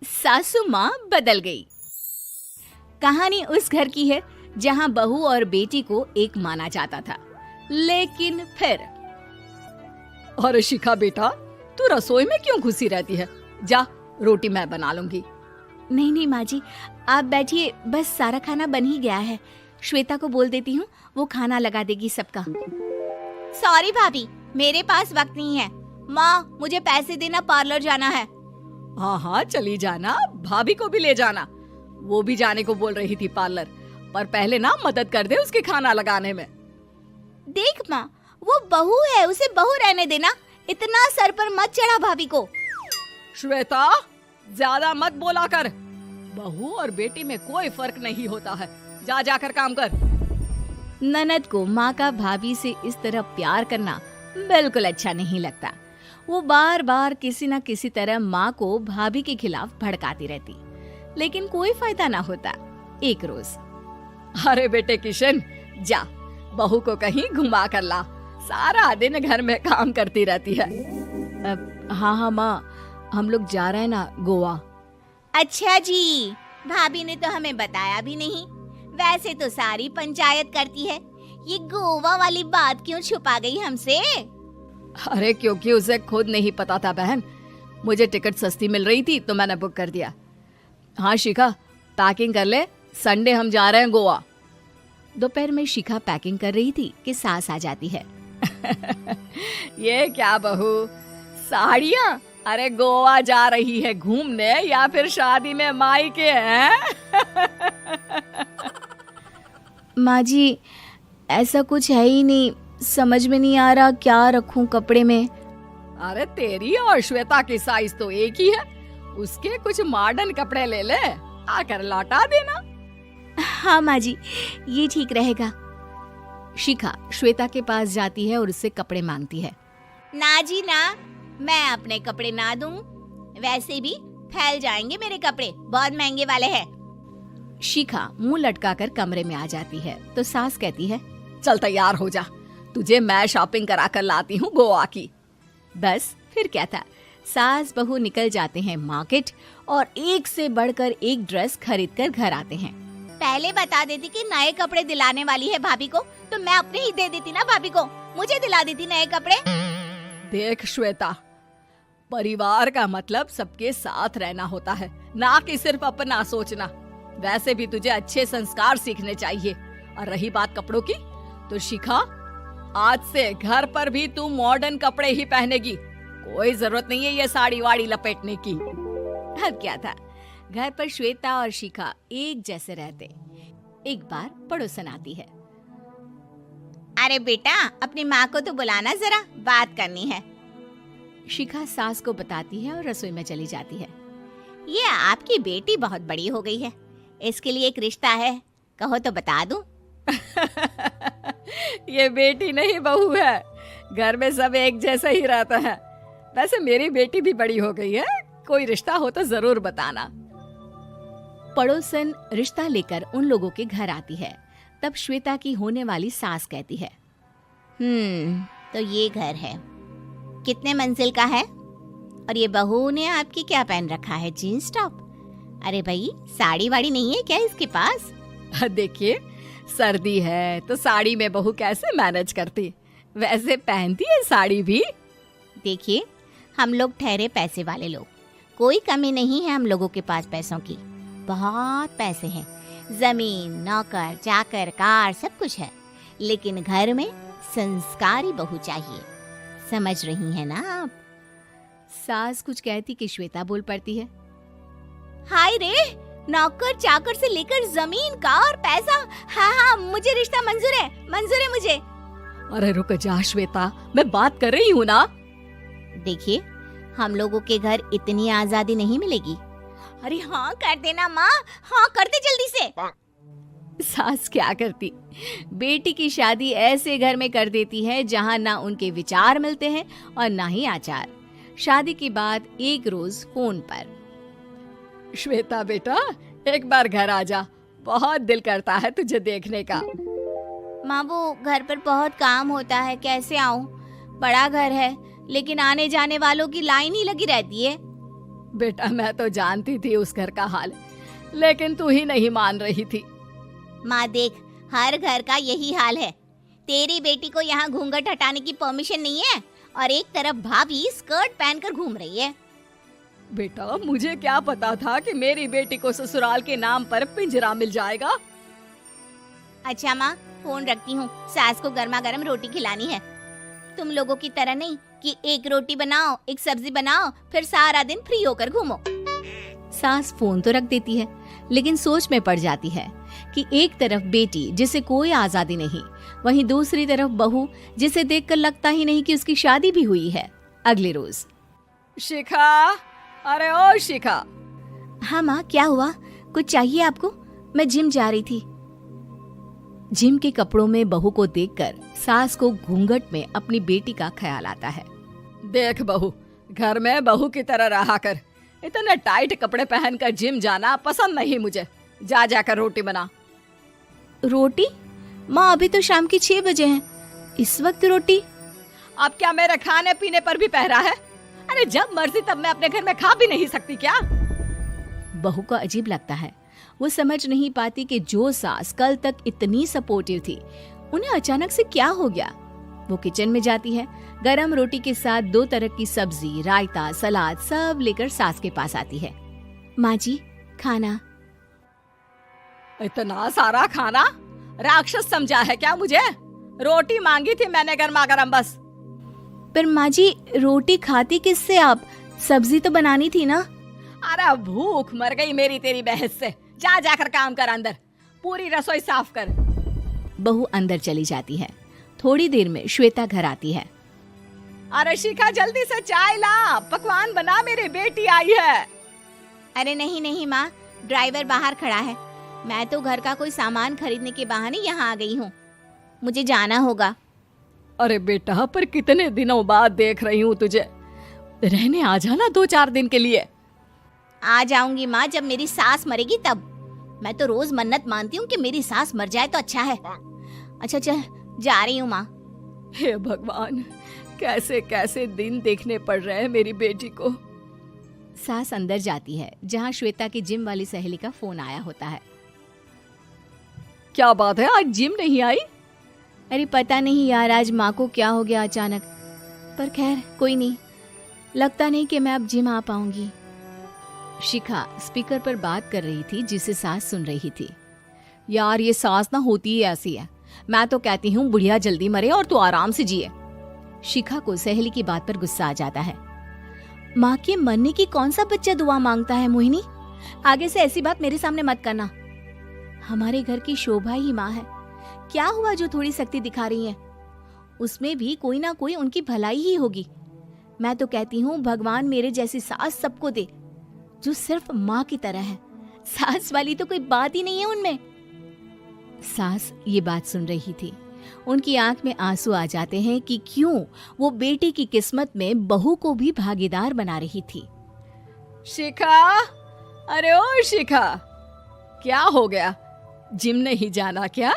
सासू माँ बदल गई। कहानी उस घर की है जहाँ बहू और बेटी को एक माना जाता था, लेकिन फिर अरे शिखा बेटा, तू रसोई में क्यों घुसी रहती है? जा, रोटी मैं बना लूंगी। नहीं नहीं माँ जी, आप बैठिए, बस सारा खाना बन ही गया है। श्वेता को बोल देती हूँ, वो खाना लगा देगी सबका। सॉरी भाभी, मेरे पास वक्त नहीं है। माँ, मुझे पैसे देना, पार्लर जाना है। हाँ हाँ चली जाना, भाभी को भी ले जाना। वो भी जाने को बोल रही थी पार्लर, पर पहले ना मदद कर दे उसके खाना लगाने में। देख माँ, वो बहू है, उसे बहू रहने देना, इतना सर पर मत चढ़ा भाभी को। श्वेता, ज्यादा मत बोला कर। बहू और बेटी में कोई फर्क नहीं होता है। जा जाकर काम कर। ननद को माँ का भाभी से इस तरह प्यार करना बिल्कुल अच्छा नहीं लगता। वो बार बार किसी न किसी तरह माँ को भाभी के खिलाफ भड़काती रहती, लेकिन कोई फायदा ना होता। एक रोज, अरे बेटे किशन, जा बहू को कहीं घुमा कर ला। सारा दिन घर में काम करती रहती है। हाँ हाँ माँ, हम लोग जा रहे हैं ना गोवा। अच्छा जी, भाभी ने तो हमें बताया भी नहीं। वैसे तो सारी पंचायत करती है, ये गोवा वाली बात क्यों छुपा गई हमसे? अरे क्योंकि उसे खुद नहीं पता था बहन। मुझे टिकट सस्ती मिल रही थी तो मैंने बुक कर दिया। हाँ शिखा, पैकिंग कर ले, संडे हम जा रहे हैं गोवा। दोपहर में शिखा पैकिंग कर रही थी कि सास आ जाती है। ये क्या बहू, साड़ियाँ? अरे गोवा जा रही है घूमने या फिर शादी में मायके हैं? माँ जी, ऐसा कुछ है ही नहीं, समझ में नहीं आ रहा क्या रखूं कपड़े में। अरे तेरी और श्वेता की साइज तो एक ही है। उसके कुछ मॉडर्न कपड़े ले ले, आकर लौटा देना। हाँ माँ जी, ये ठीक रहेगा। शिखा श्वेता के पास जाती है और उससे कपड़े मांगती है। ना जी ना, मैं अपने कपड़े ना दूं। वैसे भी फैल जाएंगे मेरे कपड़े, बहुत महंगे वाले हैं। शिखा मुंह लटकाकर कमरे में आ जाती है तो सास कहती है, चल तैयार हो जा, तुझे मैं शॉपिंग करा कर लाती हूँ गोवा की। बस फिर क्या था, सास बहू निकल जाते हैं मार्केट और एक से बढ़कर एक ड्रेस खरीद कर घर आते हैं। पहले बता देती कि नए कपड़े दिलाने वाली है भाभी को, तो मैं अपने ही दे देती ना भाभी को, मुझे दिला देती नए कपड़े। देख श्वेता, परिवार का मतलब सबके साथ रहना होता है, ना कि सिर्फ अपना सोचना। वैसे भी तुझे अच्छे संस्कार सीखने चाहिए। और रही बात कपड़ों की, तो शिखा, आज से घर पर भी तू मॉडर्न कपड़े ही पहनेगी। कोई जरूरत नहीं है ये साड़ी वाड़ी लपेटने की। अब क्या था, घर पर श्वेता और शिखा एक जैसे रहते। एक बार पड़ोसन आती है। अरे बेटा, अपनी माँ को तो बुलाना, जरा बात करनी है। शिखा सास को बताती है और रसोई में चली जाती है। ये आपकी बेटी बहुत बड़ी हो गई है, इसके लिए एक रिश्ता है, कहो तो बता दूं। ये बेटी नहीं बहू है, घर में सब एक जैसा ही रहता है। वैसे मेरी बेटी भी बड़ी हो गई है, कोई रिश्ता हो तो जरूर बताना। पड़ोसन रिश्ता लेकर उन लोगों के घर आती है। तब श्वेता की होने वाली सास कहती है, तो ये घर है, कितने मंजिल का है? और ये बहू ने आपकी क्या पहन रखा है, जीन्स टॉप? अरे भाई, साड़ी वाड़ी नहीं है क्या इसके पास? देखिए, सर्दी है तो साड़ी में बहू कैसे मैनेज करती, वैसे पहनती है साड़ी भी। देखिए, हम लोग ठहरे पैसे वाले लोग, कोई कमी नहीं है हम लोगों के पास पैसों की, बहुत पैसे हैं, जमीन, नौकर चाकर, कार, सब कुछ है, लेकिन घर में संस्कारी बहू चाहिए। समझ रही हैं ना आप? सास कुछ कहती कि श्वेता बोल पड़ती है, हाय रे, नौकर चाकर से लेकर जमीन, कार, पैसा, हाँ हाँ, मुझे रिश्ता मंजूर है, मंजूर है मुझे। अरे रुक जा श्वेता, मैं बात कर रही हूँ ना। देखिए, हम लोगों के घर इतनी आजादी नहीं मिलेगी। अरे हाँ कर देना माँ, हाँ कर दे जल्दी से। सास क्या करती, बेटी की शादी ऐसे घर में कर देती है जहाँ ना उनके विचार मिलते हैं और ना ही आचार। शादी के बाद एक रोज फोन पर, श्वेता बेटा, एक बार घर आ जा, बहुत दिल करता है तुझे देखने का। माँ, वो घर पर बहुत काम होता है, कैसे आऊँ? बड़ा घर है, लेकिन आने जाने वालों की लाइन ही लगी रहती है। बेटा मैं तो जानती थी उस घर का हाल, लेकिन तू ही नहीं मान रही थी। माँ देख, हर घर का यही हाल है। तेरी बेटी को यहाँ घूंघट हटाने की परमिशन नहीं है और एक तरफ भाभी स्कर्ट पहनकर घूम रही है। बेटा मुझे क्या पता था कि मेरी बेटी को ससुराल के नाम पर पिंजरा मिल जाएगा। अच्छा माँ, फोन रखती हूँ, सास को गर्मा गर्म रोटी खिलानी है। तुम लोगों की तरह नहीं कि एक रोटी बनाओ, एक सब्जी बनाओ, फिर सारा दिन फ्री होकर घूमो। सास फोन तो रख देती है, लेकिन सोच में पड़ जाती है कि एक तरफ बेटी जिसे कोई आजादी नहीं, वहीं दूसरी तरफ बहू जिसे देखकर लगता ही नहीं कि उसकी शादी भी हुई है। अगले रोज। शिखा, अरे ओ शिखा। हाँ माँ, क्या हुआ? कुछ चाहिए आपको? मैं जिम जा रही थी। जिम के कपड़ों में बहू को देखकर सास को घूंघट में अपनी बेटी का ख्याल आता है। देख बहू, घर में बहू की तरह रहा कर। इतने टाइट कपड़े पहनकर जिम जाना पसंद नहीं मुझे। जा जाकर रोटी बना। रोटी? माँ अभी तो शाम के 6 बजे हैं, इस वक्त रोटी? अब क्या मेरे खाने पीने पर भी पहरा है? अरे जब मर्जी तब मैं अपने घर में खा भी नहीं सकती क्या? बहू को अजीब लगता है। वो समझ नहीं पाती कि जो सास कल तक इतनी सपोर्टिव थी, उन्हें अचानक से क्या हो गया। वो किचन में जाती है, गरम रोटी के साथ 2 तरह की सब्जी, रायता, सलाद सब लेकर सास के पास आती है। माँ जी, खाना। इतना सारा खाना? राक्षस समझा है क्या मुझे? रोटी मांगी थी मैंने गर्मा गर्म बस। पर माँ जी, रोटी खाती किससे आप? सब्जी तो बनानी थी ना। अरे भूख मर गई मेरी तेरी बहस से। जा जाकर काम कर, अंदर पूरी रसोई साफ कर। बहू अंदर चली जाती है। थोड़ी देर में श्वेता घर आती है। अरे शिखा जल्दी से चाय ला, पकवान बना, मेरी बेटी आई है। अरे नहीं नहीं माँ, ड्राइवर बाहर खड़ा है। मैं तो घर का कोई सामान खरीदने के बहाने यहाँ आ गई हूँ, मुझे जाना होगा। अरे बेटा, पर कितने दिनों बाद देख रही हूँ तुझे, रहने आ जाना 2-4 दिन के लिए। आ जाऊंगी माँ, जब मेरी सास मरेगी तब। मैं तो रोज मन्नत मानती हूँ कि मेरी सास मर जाए तो अच्छा है। अच्छा चल, जा रही हूँ माँ। हे भगवान, कैसे कैसे दिन देखने पड़ रहे हैं मेरी बेटी को। सास अंदर जाती है, जहाँ श्वेता की जिम वाली सहेली का फोन आया होता है। क्या बात है, आज जिम नहीं आई? अरे पता नहीं यार, आज माँ को क्या हो गया अचानक। पर खैर कोई नहीं, लगता नहीं कि मैं अब जिम आ पाऊंगी। शिखा स्पीकर पर बात कर रही थी, जिसे सास सुन रही थी। यार ये सास ना होती ही ऐसी है। मैं तो कहती हूँ बुढ़िया जल्दी मरे और तू आराम से जिए। शिखा को सहेली की बात पर गुस्सा आ जाता है। माँ के मरने की कौन सा बच्चा दुआ मांगता है मोहिनी? आगे से ऐसी बात मेरे सामने मत करना। हमारे घर की शोभा ही माँ है। क्या हुआ जो थोड़ी सख्ती दिखा रही है? उसमें भी कोई ना कोई उनकी भलाई ही होगी। मैं तो कहती हूँ भगवान मेरे जैसी सास सबको दे, जो सिर्फ माँ की तरह है। सास वाली तो कोई बात ही नहीं है उनमें। सास ये बात सुन रही थी। उनकी आंख में आंसू आ जाते हैं कि क्यों वो बेटी की किस्मत में बहू को भी भागीदार बना रही थी। शिखा, अरे ओ शिखा, क्या हो गया? जिम नहीं जाना क्या?